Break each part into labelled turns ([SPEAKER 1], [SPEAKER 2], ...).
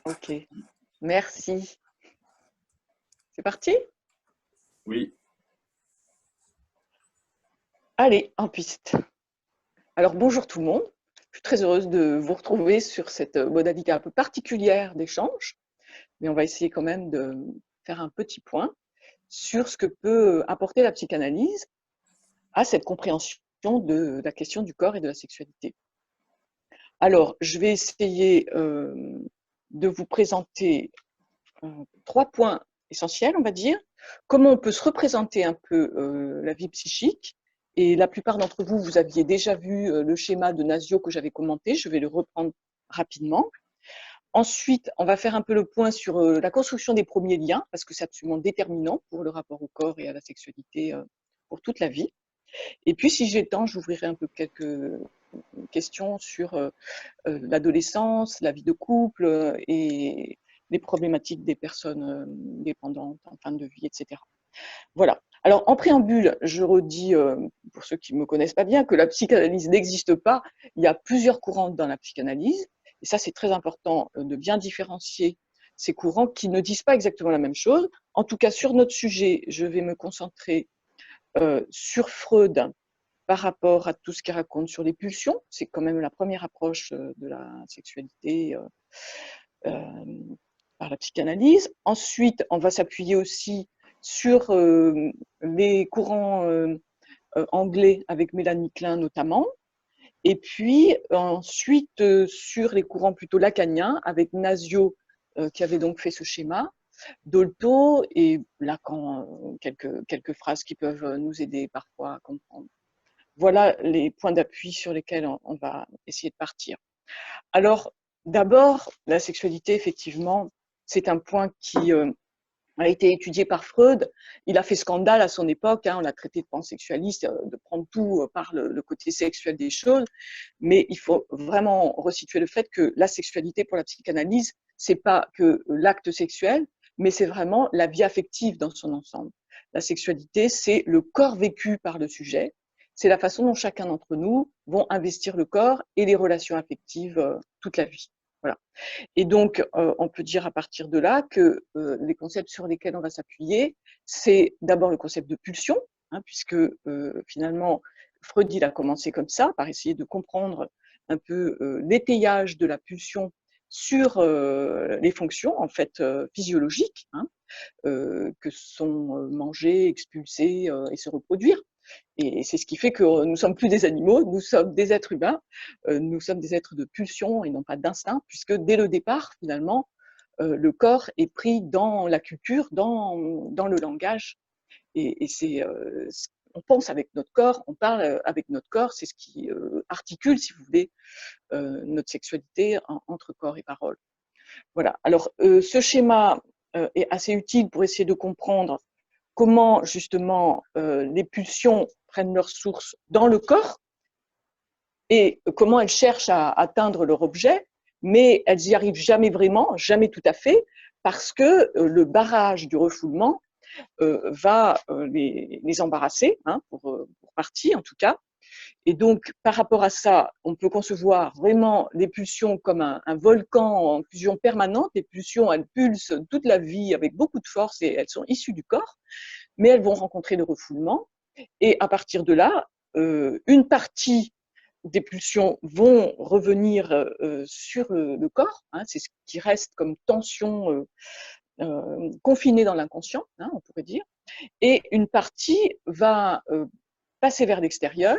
[SPEAKER 1] Ok, merci. C'est parti?
[SPEAKER 2] Oui,
[SPEAKER 1] Allez, en piste. Alors bonjour tout le monde. Je suis très heureuse de vous retrouver sur cette modalité un peu particulière d'échange, mais on va essayer quand même de faire un petit point sur ce que peut apporter la psychanalyse à cette compréhension de la question du corps et de la sexualité. Alors, je vais essayer de vous présenter trois points essentiels, on va dire. Comment on peut se représenter un peu la vie psychique. Et la plupart d'entre vous, vous aviez déjà vu le schéma de Nasio que j'avais commenté. Je vais le reprendre rapidement. Ensuite, on va faire un peu le point sur la construction des premiers liens, parce que c'est absolument déterminant pour le rapport au corps et à la sexualité pour toute la vie. Et puis, si j'ai le temps, j'ouvrirai un peu quelques questions sur l'adolescence, la vie de couple et les problématiques des personnes dépendantes en fin de vie, etc. Voilà. Alors, en préambule, je redis, pour ceux qui ne me connaissent pas bien, que la psychanalyse n'existe pas. Il y a plusieurs courants dans la psychanalyse. Et ça, c'est très important de bien différencier ces courants qui ne disent pas exactement la même chose. En tout cas, sur notre sujet, je vais me concentrer sur Freud par rapport à tout ce qu'il raconte sur les pulsions. C'est quand même la première approche de la sexualité par la psychanalyse. Ensuite, on va s'appuyer aussi sur les courants anglais avec Mélanie Klein notamment. Et puis ensuite sur les courants plutôt lacaniens avec Nasio qui avait donc fait ce schéma, Dolto et Lacan, quelques phrases qui peuvent nous aider parfois à comprendre. Voilà les points d'appui sur lesquels on va essayer de partir. Alors, d'abord, la sexualité, effectivement, c'est un point qui a été étudié par Freud. Il a fait scandale à son époque, on l'a traité de pansexualiste, de prendre tout par le côté sexuel des choses. Mais il faut vraiment resituer le fait que la sexualité pour la psychanalyse, c'est pas que l'acte sexuel, mais c'est vraiment la vie affective dans son ensemble. La sexualité, c'est le corps vécu par le sujet, c'est la façon dont chacun d'entre nous vont investir le corps et les relations affectives toute la vie. Voilà. Et donc, on peut dire à partir de là que les concepts sur lesquels on va s'appuyer, c'est d'abord le concept de pulsion, puisque finalement, Freud, il a commencé comme ça, par essayer de comprendre un peu l'étayage de la pulsion sur les fonctions en fait physiologiques, que sont manger, expulser et se reproduire. Et c'est ce qui fait que nous ne sommes plus des animaux, nous sommes des êtres humains, nous sommes des êtres de pulsion et non pas d'instinct, puisque dès le départ, finalement, le corps est pris dans la culture, dans le langage. Et c'est, on pense avec notre corps, on parle avec notre corps, c'est ce qui articule, si vous voulez, notre sexualité entre corps et parole. Voilà. Alors, ce schéma est assez utile pour essayer de comprendre comment justement les pulsions prennent leur source dans le corps et comment elles cherchent à atteindre leur objet, mais elles n'y arrivent jamais vraiment, jamais tout à fait, parce que le barrage du refoulement va les embarrasser, pour partie en tout cas. Et donc, par rapport à ça, on peut concevoir vraiment les pulsions comme un volcan en fusion permanente. Les pulsions, elles pulsent toute la vie avec beaucoup de force et elles sont issues du corps, mais elles vont rencontrer le refoulement. Et à partir de là, une partie des pulsions vont revenir sur le corps, c'est ce qui reste comme tension confinée dans l'inconscient, on pourrait dire, et une partie va passer vers l'extérieur.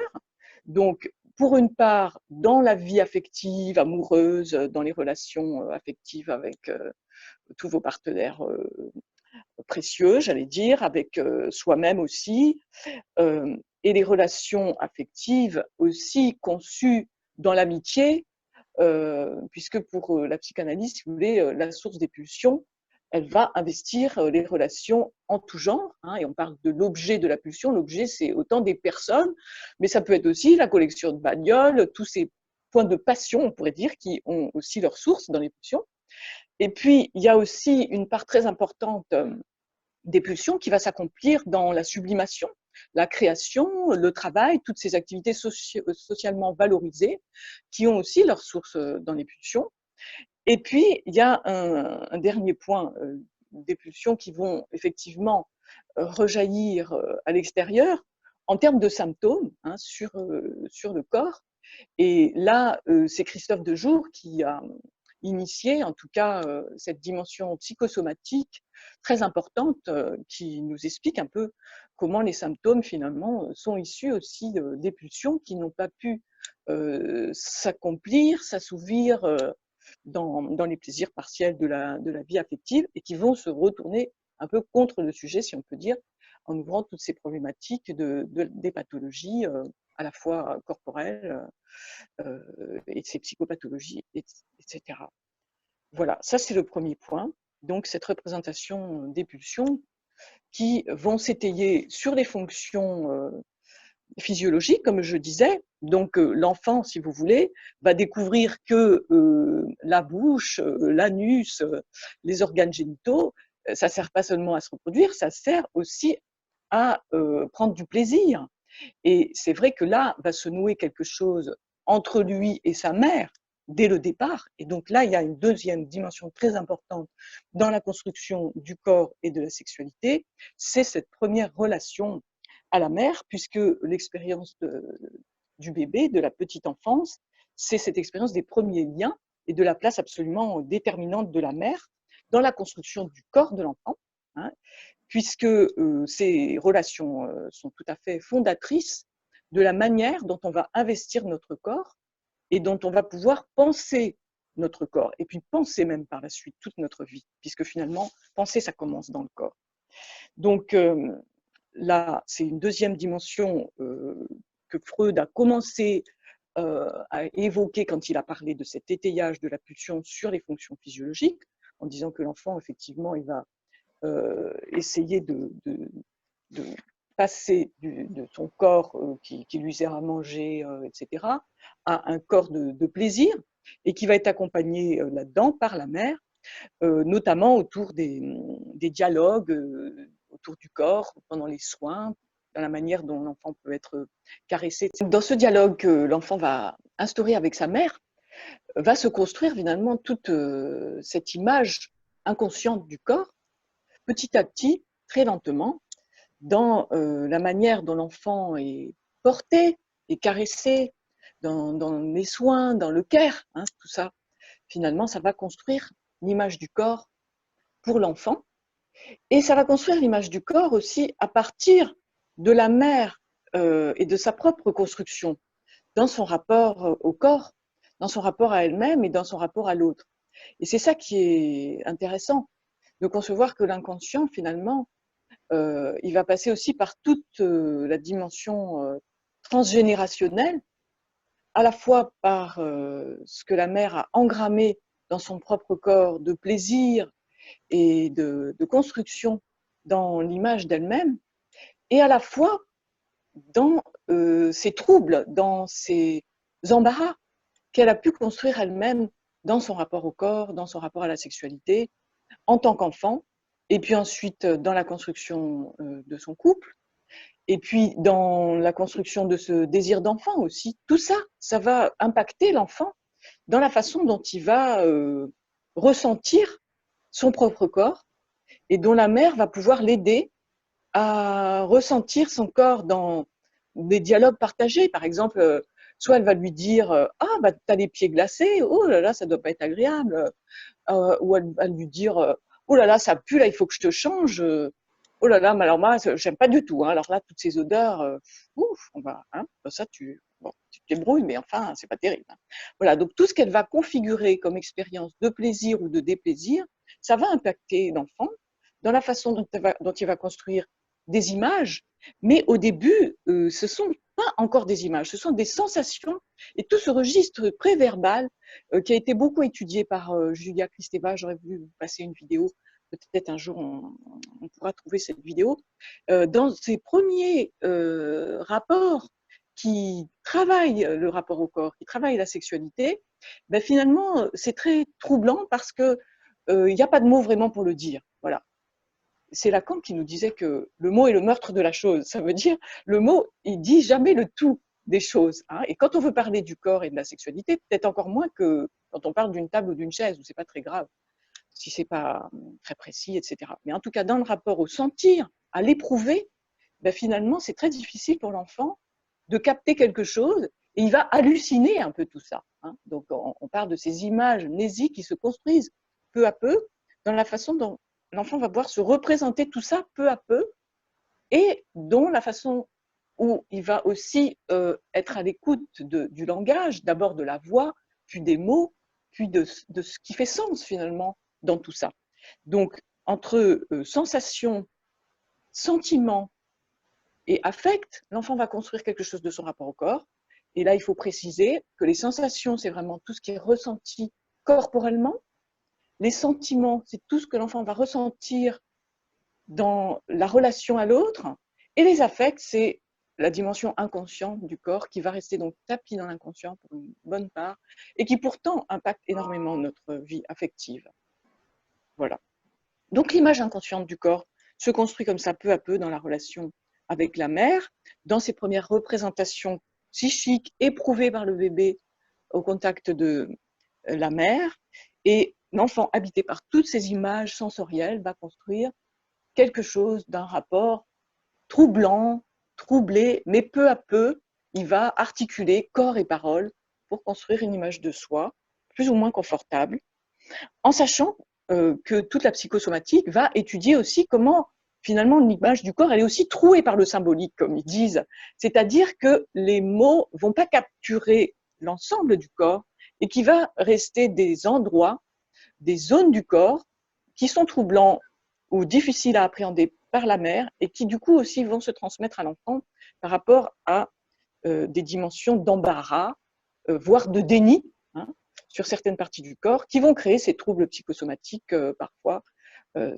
[SPEAKER 1] Donc, pour une part, dans la vie affective, amoureuse, dans les relations affectives avec tous vos partenaires précieux, j'allais dire, avec soi-même aussi, et les relations affectives aussi conçues dans l'amitié, puisque pour la psychanalyse, si vous voulez, la source des pulsions, elle va investir les relations en tout genre, et on parle de l'objet de la pulsion. L'objet, c'est autant des personnes, mais ça peut être aussi la collection de bagnoles, tous ces points de passion, on pourrait dire, qui ont aussi leur source dans les pulsions. Et puis, il y a aussi une part très importante des pulsions qui va s'accomplir dans la sublimation, la création, le travail, toutes ces activités socialement valorisées qui ont aussi leur source dans les pulsions. Et puis, il y a un dernier point des pulsions qui vont effectivement rejaillir à l'extérieur en termes de symptômes hein, sur le corps. Et là, c'est Christophe Dejour qui a initié, en tout cas, cette dimension psychosomatique très importante qui nous explique un peu comment les symptômes, finalement, sont issus aussi des pulsions qui n'ont pas pu s'accomplir, s'assouvir dans les plaisirs partiels de la vie affective et qui vont se retourner un peu contre le sujet, si on peut dire, en ouvrant toutes ces problématiques des pathologies à la fois corporelles et de ces psychopathologies, etc. Voilà, ça c'est le premier point. Donc cette représentation des pulsions qui vont s'étayer sur les fonctions physiologiques, comme je disais. Donc l'enfant, si vous voulez, va découvrir que la bouche, l'anus, les organes génitaux, ça ne sert pas seulement à se reproduire, ça sert aussi à prendre du plaisir. Et c'est vrai que là va se nouer quelque chose entre lui et sa mère dès le départ. Et donc là, il y a une deuxième dimension très importante dans la construction du corps et de la sexualité, c'est cette première relation à la mère, puisque l'expérience du bébé, de la petite enfance, c'est cette expérience des premiers liens et de la place absolument déterminante de la mère dans la construction du corps de l'enfant, hein, puisque ces relations sont tout à fait fondatrices de la manière dont on va investir notre corps et dont on va pouvoir penser notre corps, et puis penser même par la suite toute notre vie, puisque finalement, penser, ça commence dans le corps. Donc là, c'est une deuxième dimension que Freud a commencé à évoquer quand il a parlé de cet étayage de la pulsion sur les fonctions physiologiques, en disant que l'enfant, effectivement, il va essayer de passer de son corps qui lui sert à manger, etc., à un corps de plaisir, et qui va être accompagné là-dedans par la mère, notamment autour des dialogues autour du corps, pendant les soins, dans la manière dont l'enfant peut être caressé. Dans ce dialogue que l'enfant va instaurer avec sa mère, va se construire finalement toute cette image inconsciente du corps, petit à petit, très lentement, dans la manière dont l'enfant est porté et caressé, dans les soins, dans le care, hein, tout ça. Finalement, ça va construire l'image du corps pour l'enfant. Et ça va construire l'image du corps aussi à partir de la mère et de sa propre construction, dans son rapport au corps, dans son rapport à elle-même et dans son rapport à l'autre. Et c'est ça qui est intéressant, de concevoir que l'inconscient, finalement, il va passer aussi par toute la dimension transgénérationnelle, à la fois par ce que la mère a engrammé dans son propre corps de plaisir et de construction dans l'image d'elle-même, et à la fois dans ses troubles, dans ses embarras qu'elle a pu construire elle-même dans son rapport au corps, dans son rapport à la sexualité, en tant qu'enfant, et puis ensuite dans la construction de son couple, et puis dans la construction de ce désir d'enfant aussi. Tout ça, ça va impacter l'enfant dans la façon dont il va ressentir son propre corps, et dont la mère va pouvoir l'aider à ressentir son corps dans des dialogues partagés. Par exemple, soit elle va lui dire ah, bah, t'as les pieds glacés, oh là là, ça doit pas être agréable. Ou elle va lui dire oh là là, ça pue, là, il faut que je te change. Oh là là, mais alors moi, j'aime pas du tout. Hein. Alors là, toutes ces odeurs, ouf, on va, hein, ça, tu te débrouilles, mais enfin, c'est pas terrible. Hein. Voilà, donc tout ce qu'elle va configurer comme expérience de plaisir ou de déplaisir, ça va impacter l'enfant dans la façon dont il va construire des images, mais au début, ce sont pas encore des images, ce sont des sensations, et tout ce registre préverbal qui a été beaucoup étudié par Julia Kristeva. J'aurais voulu vous passer une vidéo, peut-être un jour on pourra trouver cette vidéo. Dans ses premiers rapports qui travaillent le rapport au corps, qui travaillent la sexualité, ben finalement, c'est très troublant parce que il n'y a pas de mot vraiment pour le dire. Voilà. C'est Lacan qui nous disait que le mot est le meurtre de la chose. Ça veut dire, le mot, il dit jamais le tout. des choses, hein. Et quand on veut parler du corps et de la sexualité, peut-être encore moins que quand on parle d'une table ou d'une chaise, où c'est pas très grave, si c'est pas très précis, etc. Mais en tout cas, dans le rapport au sentir, à l'éprouver, ben finalement, c'est très difficile pour l'enfant de capter quelque chose et il va halluciner un peu tout ça, hein. Donc, on parle de ces images mnésiques qui se construisent peu à peu dans la façon dont l'enfant va pouvoir se représenter tout ça peu à peu et dont la façon où il va aussi être à l'écoute du langage, d'abord de la voix, puis des mots, puis de ce qui fait sens finalement dans tout ça. Donc, entre sensation, sentiment et affect, l'enfant va construire quelque chose de son rapport au corps. Et là, il faut préciser que les sensations, c'est vraiment tout ce qui est ressenti corporellement. Les sentiments, c'est tout ce que l'enfant va ressentir dans la relation à l'autre. Et les affects, c'est la dimension inconsciente du corps qui va rester donc tapie dans l'inconscient pour une bonne part et qui pourtant impacte énormément notre vie affective. Voilà. Donc l'image inconsciente du corps se construit comme ça peu à peu dans la relation avec la mère, dans ses premières représentations psychiques éprouvées par le bébé au contact de la mère. Et l'enfant habité par toutes ces images sensorielles va construire quelque chose d'un rapport troublant, troublé, mais peu à peu, il va articuler corps et parole pour construire une image de soi plus ou moins confortable, en sachant que toute la psychosomatique va étudier aussi comment finalement l'image du corps, elle est aussi trouée par le symbolique, comme ils disent. C'est-à-dire que les mots ne vont pas capturer l'ensemble du corps et qu'il va rester des endroits, des zones du corps qui sont troublants ou difficiles à appréhender par la mère et qui du coup aussi vont se transmettre à l'enfant par rapport à des dimensions d'embarras, voire de déni, hein, sur certaines parties du corps, qui vont créer ces troubles psychosomatiques parfois.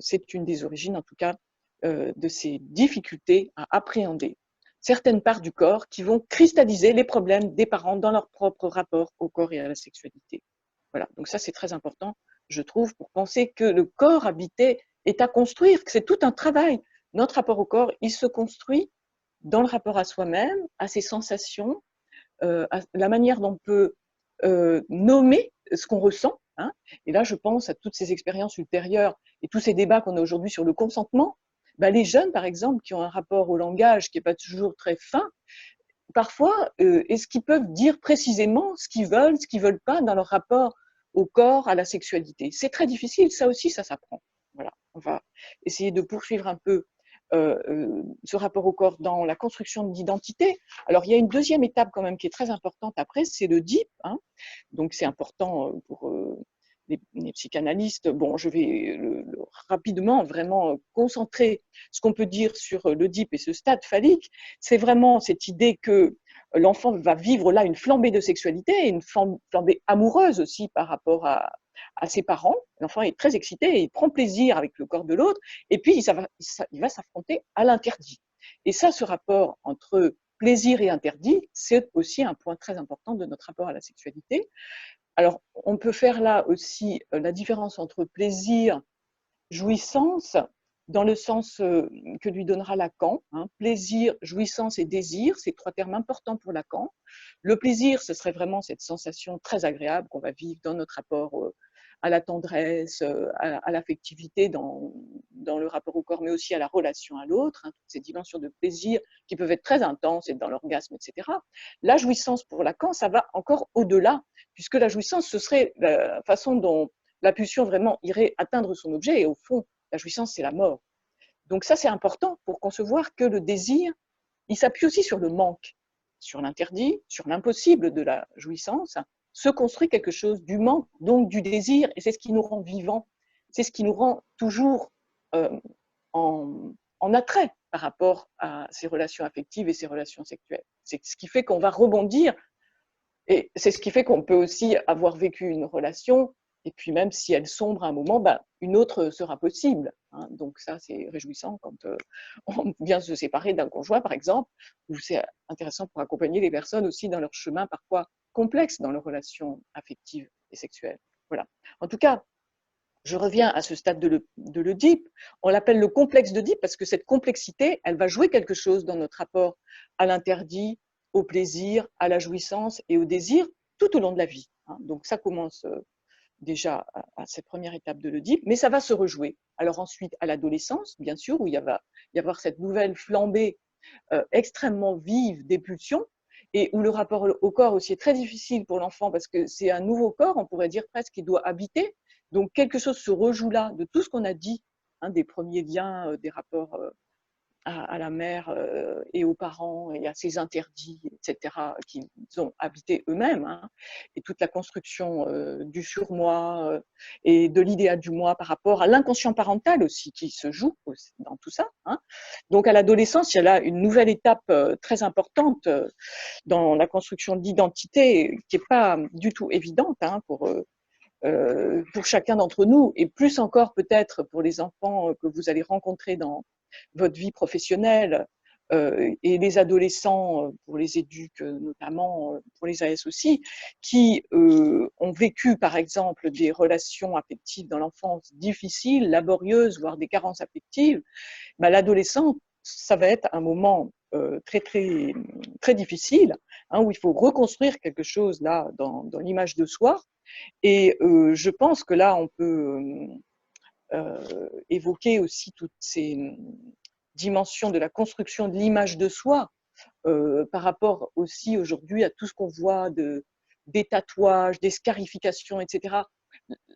[SPEAKER 1] C'est une des origines, en tout cas, de ces difficultés à appréhender certaines parts du corps qui vont cristalliser les problèmes des parents dans leur propre rapport au corps et à la sexualité. Voilà, donc ça c'est très important, je trouve, pour penser que le corps habité est à construire, que c'est tout un travail. Notre rapport au corps, il se construit dans le rapport à soi-même, à ses sensations, à la manière dont on peut nommer ce qu'on ressent, hein. Et là, je pense à toutes ces expériences ultérieures et tous ces débats qu'on a aujourd'hui sur le consentement. Ben, les jeunes, par exemple, qui ont un rapport au langage qui n'est pas toujours très fin, parfois, est-ce qu'ils peuvent dire précisément ce qu'ils veulent, ce qu'ils ne veulent pas dans leur rapport au corps, à la sexualité? C'est très difficile, ça aussi, ça s'apprend. Voilà, on va essayer de poursuivre un peu ce rapport au corps dans la construction de l'identité. Alors, il y a une deuxième étape quand même qui est très importante après, c'est le DIP, hein. Donc, c'est important pour les psychanalystes. Bon, je vais rapidement vraiment concentrer ce qu'on peut dire sur l'Oedipe et ce stade phallique. C'est vraiment cette idée que l'enfant va vivre là une flambée de sexualité, et une flambée amoureuse aussi par rapport à ses parents. L'enfant est très excité et il prend plaisir avec le corps de l'autre, et puis il va s'affronter à l'interdit. Et ça, ce rapport entre plaisir et interdit, c'est aussi un point très important de notre rapport à la sexualité. Alors, on peut faire là aussi la différence entre plaisir, jouissance, dans le sens que lui donnera Lacan, hein. Plaisir, jouissance et désir, c'est trois termes importants pour Lacan. Le plaisir, ce serait vraiment cette sensation très agréable qu'on va vivre dans notre rapport à la tendresse, à l'affectivité dans le rapport au corps, mais aussi à la relation à l'autre, hein, toutes ces dimensions de plaisir qui peuvent être très intenses, être dans l'orgasme, etc. La jouissance pour Lacan, ça va encore au-delà, puisque la jouissance, ce serait la façon dont la pulsion vraiment irait atteindre son objet, et au fond, la jouissance, c'est la mort. Donc ça, c'est important pour concevoir que le désir, il s'appuie aussi sur le manque, sur l'interdit, sur l'impossible de la jouissance, se construit quelque chose du manque, donc du désir, et c'est ce qui nous rend vivants, c'est ce qui nous rend toujours en, en attrait par rapport à ces relations affectives et ces relations sexuelles. C'est ce qui fait qu'on va rebondir, et c'est ce qui fait qu'on peut aussi avoir vécu une relation, et puis même si elle sombre à un moment, ben, une autre sera possible, hein. Donc ça, c'est réjouissant quand on vient se séparer d'un conjoint, par exemple, ou c'est intéressant pour accompagner les personnes aussi dans leur chemin parfois complexe dans leurs relations affectives et sexuelles. Voilà. En tout cas, je reviens à ce stade de l'Oedipe. On l'appelle le complexe d'Oedipe parce que cette complexité, elle va jouer quelque chose dans notre rapport à l'interdit, au plaisir, à la jouissance et au désir tout au long de la vie. Hein. Donc ça commence déjà à cette première étape de l'Oedipe, mais ça va se rejouer. Alors ensuite, à l'adolescence, bien sûr, où il va y avoir cette nouvelle flambée extrêmement vive des pulsions, et où le rapport au corps aussi est très difficile pour l'enfant, parce que c'est un nouveau corps, on pourrait dire presque, qu'il doit habiter. Donc quelque chose se rejoue là, de tout ce qu'on a dit, hein, des premiers liens, des rapports à la mère et aux parents et à ces interdits, etc., qu'ils ont habité eux-mêmes, hein, et toute la construction du surmoi et de l'idéal du moi par rapport à l'inconscient parental aussi qui se joue dans tout ça. Hein. Donc à l'adolescence, il y a là une nouvelle étape très importante dans la construction de l'identité qui n'est pas du tout évidente, hein, pour chacun d'entre nous, et plus encore peut-être pour les enfants que vous allez rencontrer dans votre vie professionnelle, et les adolescents, pour les éduques notamment, pour les AS aussi, qui ont vécu par exemple des relations affectives dans l'enfance difficiles, laborieuses, voire des carences affectives. Bah, l'adolescent, ça va être un moment très très très difficile, hein, où il faut reconstruire quelque chose là dans l'image de soi. Et je pense que là on peut évoquer aussi toutes ces dimensions de la construction de l'image de soi, par rapport aussi aujourd'hui à tout ce qu'on voit des tatouages, des scarifications, etc.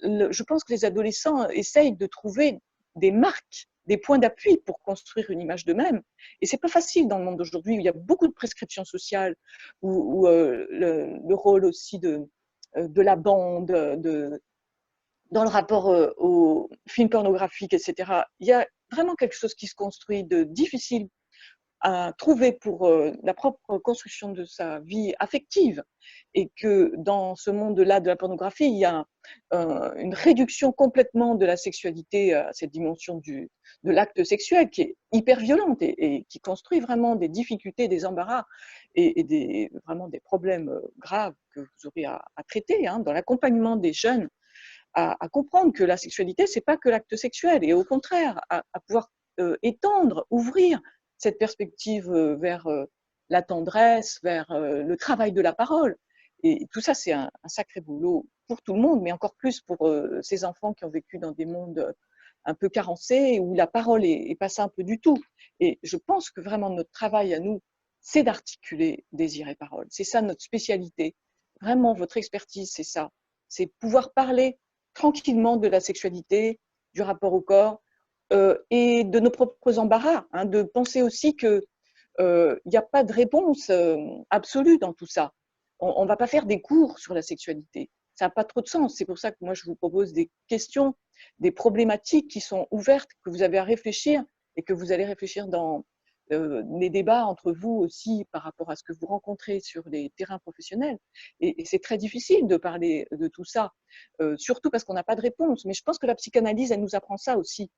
[SPEAKER 1] Je pense que les adolescents essayent de trouver des marques, des points d'appui pour construire une image d'eux-mêmes. Et c'est pas facile dans le monde d'aujourd'hui où il y a beaucoup de prescriptions sociales, où le rôle aussi de la bande, dans le rapport aux films pornographiques, etc. Il y a vraiment quelque chose qui se construit de difficile à trouver pour la propre construction de sa vie affective, et que dans ce monde-là de la pornographie, il y a une réduction complètement de la sexualité à cette dimension de l'acte sexuel qui est hyper violente et qui construit vraiment des difficultés, des embarras et vraiment des problèmes graves que vous aurez à traiter, hein, dans l'accompagnement des jeunes à comprendre que la sexualité, c'est pas que l'acte sexuel, et au contraire, à pouvoir étendre, ouvrir cette perspective vers la tendresse, vers le travail de la parole. Et tout ça, c'est un sacré boulot pour tout le monde, mais encore plus pour ces enfants qui ont vécu dans des mondes un peu carencés, où la parole est pas simple du tout. Et je pense que vraiment notre travail à nous, c'est d'articuler désir et parole. C'est ça notre spécialité. Vraiment, votre expertise, c'est ça. C'est pouvoir parler tranquillement de la sexualité, du rapport au corps et de nos propres embarras, hein, de penser aussi qu'il n'y a pas de réponse absolue dans tout ça. On ne va pas faire des cours sur la sexualité. Ça n'a pas trop de sens. C'est pour ça que moi, je vous propose des questions, des problématiques qui sont ouvertes, que vous avez à réfléchir et que vous allez réfléchir dans les débats entre vous aussi par rapport à ce que vous rencontrez sur les terrains professionnels. Et c'est très difficile de parler de tout ça, surtout parce qu'on n'a pas de réponse. Mais je pense que la psychanalyse, elle nous apprend ça aussi.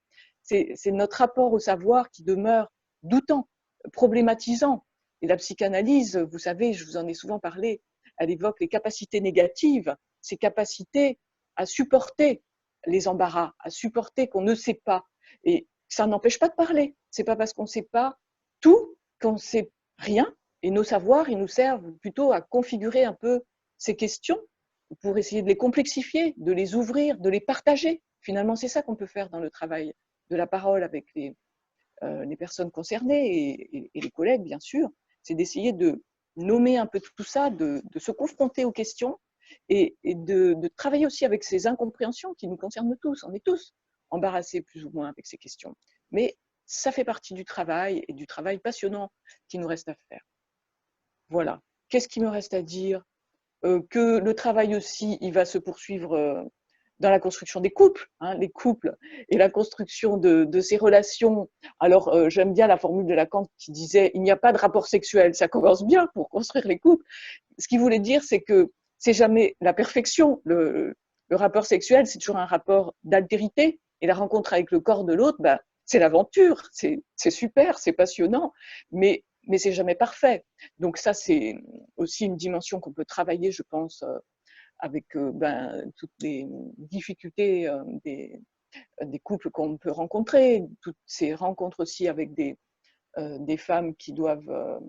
[SPEAKER 1] C'est notre rapport au savoir qui demeure doutant, problématisant. Et la psychanalyse, vous savez, je vous en ai souvent parlé, elle évoque les capacités négatives, ces capacités à supporter les embarras, à supporter qu'on ne sait pas. Et ça n'empêche pas de parler. C'est pas parce qu'on ne sait pas tout qu'on ne sait rien. Et nos savoirs, ils nous servent plutôt à configurer un peu ces questions pour essayer de les complexifier, de les ouvrir, de les partager. Finalement, c'est ça qu'on peut faire dans le travail de la parole avec les personnes concernées et les collègues, bien sûr. C'est d'essayer de nommer un peu tout ça, de se confronter aux questions et de travailler aussi avec ces incompréhensions qui nous concernent tous. On est tous embarrassés plus ou moins avec ces questions. Mais ça fait partie du travail et du travail passionnant qui nous reste à faire. Voilà. Qu'est-ce qu'il me reste à dire? Que le travail aussi, il va se poursuivre dans la construction des couples, hein, les couples et la construction de ces relations. Alors, j'aime bien la formule de Lacan qui disait « il n'y a pas de rapport sexuel ». Ça commence bien pour construire les couples. Ce qu'il voulait dire, c'est que c'est jamais la perfection. Le rapport sexuel, c'est toujours un rapport d'altérité. Et la rencontre avec le corps de l'autre, bah, c'est l'aventure, c'est super, c'est passionnant, mais c'est jamais parfait. Donc ça, c'est aussi une dimension qu'on peut travailler, je pense, avec toutes les difficultés des couples qu'on peut rencontrer, toutes ces rencontres aussi avec des femmes qui doivent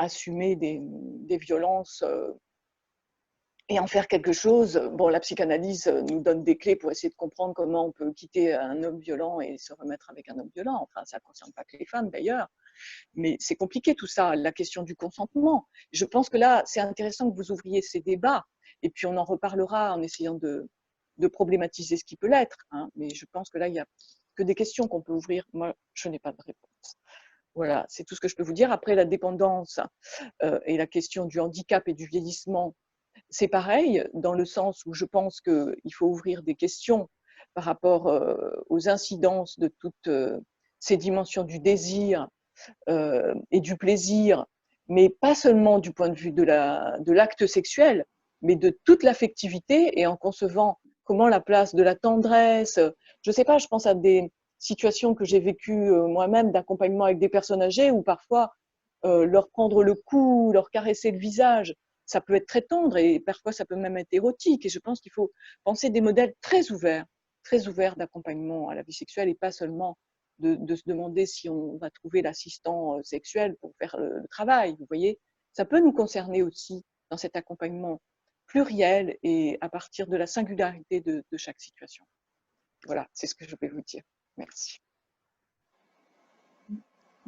[SPEAKER 1] assumer des violences et en faire quelque chose. Bon, la psychanalyse nous donne des clés pour essayer de comprendre comment on peut quitter un homme violent et se remettre avec un homme violent. Enfin, ça ne concerne pas que les femmes d'ailleurs. Mais c'est compliqué tout ça, la question du consentement. Je pense que là, c'est intéressant que vous ouvriez ces débats. Et puis, on en reparlera en essayant de problématiser ce qui peut l'être. Hein. Mais je pense que là, il n'y a que des questions qu'on peut ouvrir. Moi, je n'ai pas de réponse. Voilà, c'est tout ce que je peux vous dire. Après, la dépendance et la question du handicap et du vieillissement, c'est pareil, dans le sens où je pense qu'il faut ouvrir des questions par rapport aux incidences de toutes ces dimensions du désir et du plaisir, mais pas seulement du point de vue de l'acte sexuel, mais de toute l'affectivité et en concevant comment la place de la tendresse, je ne sais pas, je pense à des situations que j'ai vécues moi-même d'accompagnement avec des personnes âgées où parfois leur prendre le cou, leur caresser le visage, ça peut être très tendre et parfois ça peut même être érotique. Et je pense qu'il faut penser des modèles très ouverts d'accompagnement à la vie sexuelle et pas seulement de se demander si on va trouver l'assistant sexuel pour faire le travail. Vous voyez, ça peut nous concerner aussi dans cet accompagnement pluriel et à partir de la singularité de chaque situation. Voilà, c'est ce que je vais vous dire. Merci.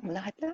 [SPEAKER 1] On arrête là ?